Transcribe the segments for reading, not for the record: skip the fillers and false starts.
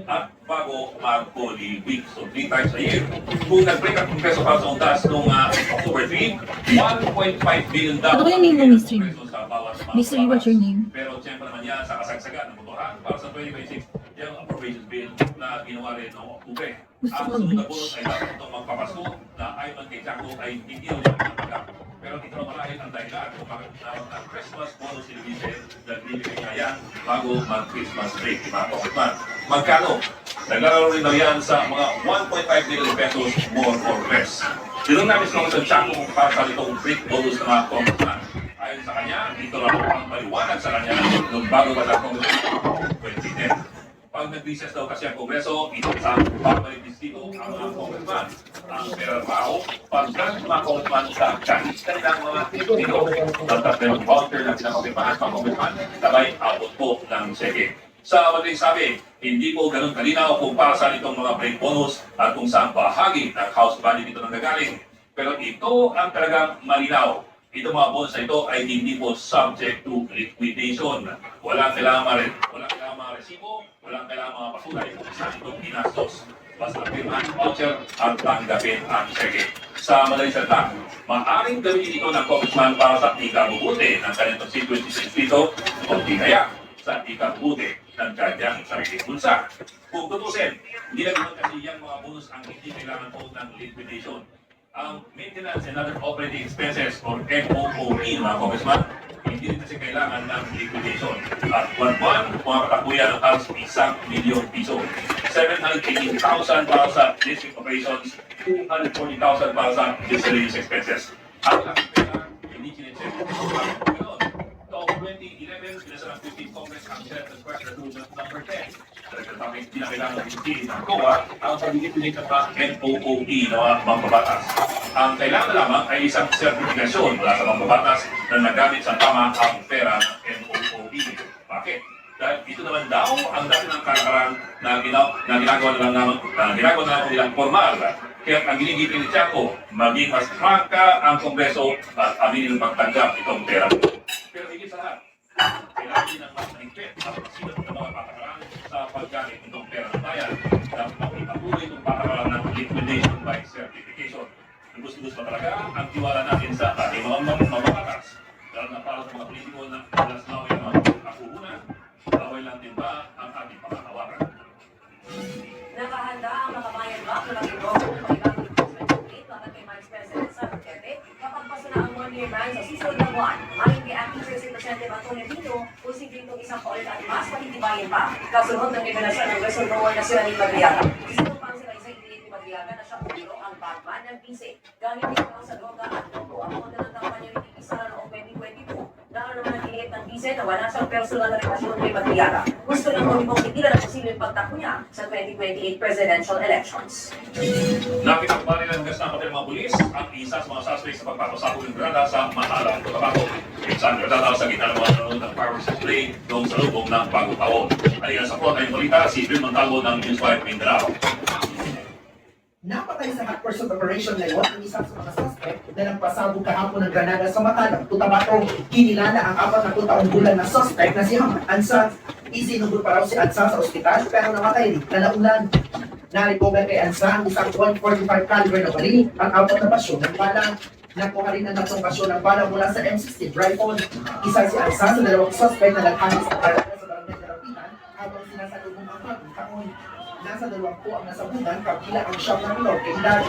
at bago mag-Holy Week. So 3 times a year. Kung nag-break ang Kongreso para sa undas noong October 3, $1.5 billion Ano kaya name mo, Mr. sa bawat Mr. What's your name? Pero siyempre naman yan sa kasagsagan ng botohan para sa 2026 yung appropriations bill na ginawa rin noong October. Gusto Ang ko sunod na mag-beach. bulot ay dapat itong magpapasko na ayon kay Chaco ay hindi daw niya magpapasko. Pero ito na marahil ang dahilan kung bakit na Christmas bonus celebration na binibigay niya yan bago mag-Christmas break. Mga Congressman, magkano? Naglalaro rin daw yan sa mga 1.5 billion pesos more or less. Tinong namin sa Congressman Chaco kung para sa itong break bonus ng mga Congressman. Ayon sa kanya, ito na po ang paliwanag sa kanya nung bago pa sa Congressman 2010. Pag nag-recess daw kasi ang Kongreso, ito sa pagmalitis dito ang mga Congressman. Ang pera tao, pag-gamit ng mga Congressman sa Chinese kanilang mga dito. Tapos may voucher na pinakapipahas ng Congressman, sabay abot po ng seke. Sa madaling sabi, hindi po ganun kalinaw kung para saan itong mga break bonus at kung saan bahagi ng House budget ito nanggagaling. Pero ito ang talagang malinaw. Itong mga bonus na ito ay hindi po subject to liquidation. Walang kailangan mga resibo, walang kailangan mga pasulay kung saan ito ginastos. Basta pirmahan ang voucher at tanggapin ang cheque. Sa madaling salita, maaaring gamitin ito ng Congressman para sa ikabubuti ng kanyang constituency dito o di kaya sa ikabubuti ng kanyang sariling bulsa. Kung tutusin, hindi lang naman kasi yung mga bonus ang hindi kailangan po ng liquidation. Ang maintenance and other operating expenses or MOOE, mga Congressman, hindi rin kasi kailangan ng liquidation. At buwan-buwan, pumapatakuyan ng halos 1 milyon piso. 780,000 para sa district operations, 240,000 para sa miscellaneous expenses. Ang laking pera, hindi chinecheck. Taong 2011, pinasa ng 15th Congress ang Senate Request Resolution number 10. Talagang hindi na kailangan ng ng COA ang pag-ipinig ng mga MOOE na mga mambabatas. Ang kailangan lamang ay isang sertifikasyon mula sa mambabatas na nagamit sa tama ang pera ng MOOE. Bakit? Dahil ito naman daw ang dati ng kalakaran na ginagawa na lang nilang formal. Kaya ang ginigipin ni Chaco, maging mas prangka ang Kongreso at aminin ang pagtanggap itong pera. Pero higit sa lahat, kailangan din ang mas naigpit at masilat ng mga patakaran sa paggamit itong pera ng bayan na makipatuloy itong patakaran ng liquidation by certification. Lubos-lubos pa talaga ang tiwala natin sa ating mga mamabatas. Lalo na para sa mga politiko na alas naway ang mga kapuhunan, away lang din ba ang ating pangatawaran? Nakahanda ang makabayan ba mula kay Rojo ng pagkakang Congressman laban kay Vice President Sara Duterte kapag pasa na ang one-year ban sa susunod na buwan. Ayon kay Acting President Representative Antonio Dino, posibleng itong isang paulit at mas patitibayin pa kasunod ng revelasyon ng whistleblower na sila ni Madriaga. Sinupang sila isa inilit ni Madriaga na siya umiro ang Batman ng PC. Gamit din ito sa droga at luto ang mga ng kampanya ni Tiki Sara noong 2022. Lalo naman ang inilit ng PC na wala siyang personal na relasyon kay Madriaga. Gusto lang umibong titilan ang posibleng pagtakbo niya sa 2028 presidential elections. Napitakbali ng gas ng mga pulis ang isa sa mga suspects sa pagpapasakot ng granada sa Mahalang, Cotabato. Isang granada sa gitna ng mga nanonood ng fireworks display noong sa lubong ng bagong taon. Aliyan sa front ay balita si Bill Montalvo ng News 5 Mindanao. Napatay sa hot pursuit operation ngayon ang isa sa mga suspect na nagpasabog kahapon ng granada sa Mahalang, Cotabato. Kinilala ang 42 taong gulang na suspect na si Hamad Ansa. Isinugod pa raw si Ansa sa ospital pero namatay rin na naulan. Naripogan kay Ansa ang isang .45 caliber na baril at 4 na pasyon ng bala. Nakuha rin ang 3 pasyon ng bala mula sa M16 rifle. Isa si Ansa sa 2 suspect na naghangis sa karagay sa barangay Karapitan habang sinasalubong ang bagong taon. Nasa 2 ang nasabugan kapila ang siyam na minor kay edad.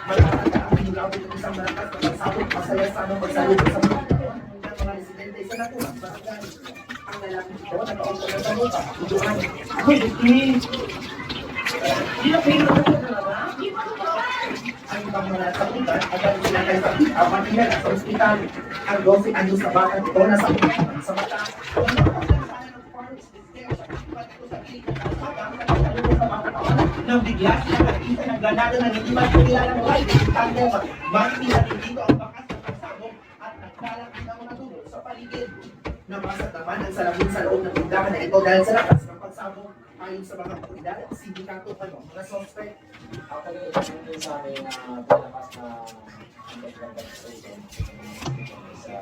Malakata ang pinulabot ng isang malakas na pagsabot masaya sa anong pagsalubong sa mga taon ng mga residente sa naturang barangay. Ang lalaking ito nagkausap na sa muka, tutuan. Ang ibang mga nasabugan agad sila kay sakit habang inala sa ospital. Ang 12 anyos na batang ito nasabugan sa mata. Nang bigla siya nakita ng granada na hindi magkikilalang white. Ang makikita din dito ang bakas ng pagsabog at nagkalat din ang mga dulo sa paligid. Nabasag naman ang salamin sa loob ng tindahan na ito dahil sa lakas ng pagsabog. Ayon sa mga otoridad, sindikato pa ng mga suspect. Actually, ito sa amin na palakas na sa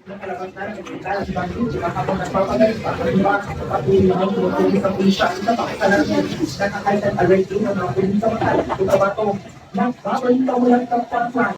Nakalabas na rin, kailangan si Bandung, kapag nagpapagalit pa, diba, patuloy naman tumutuloy sa pulisya, isa pa kasalanan ng nakakaitan alert din ng mga pulis sa mga ito ba ito, nagbabalita mo lang sa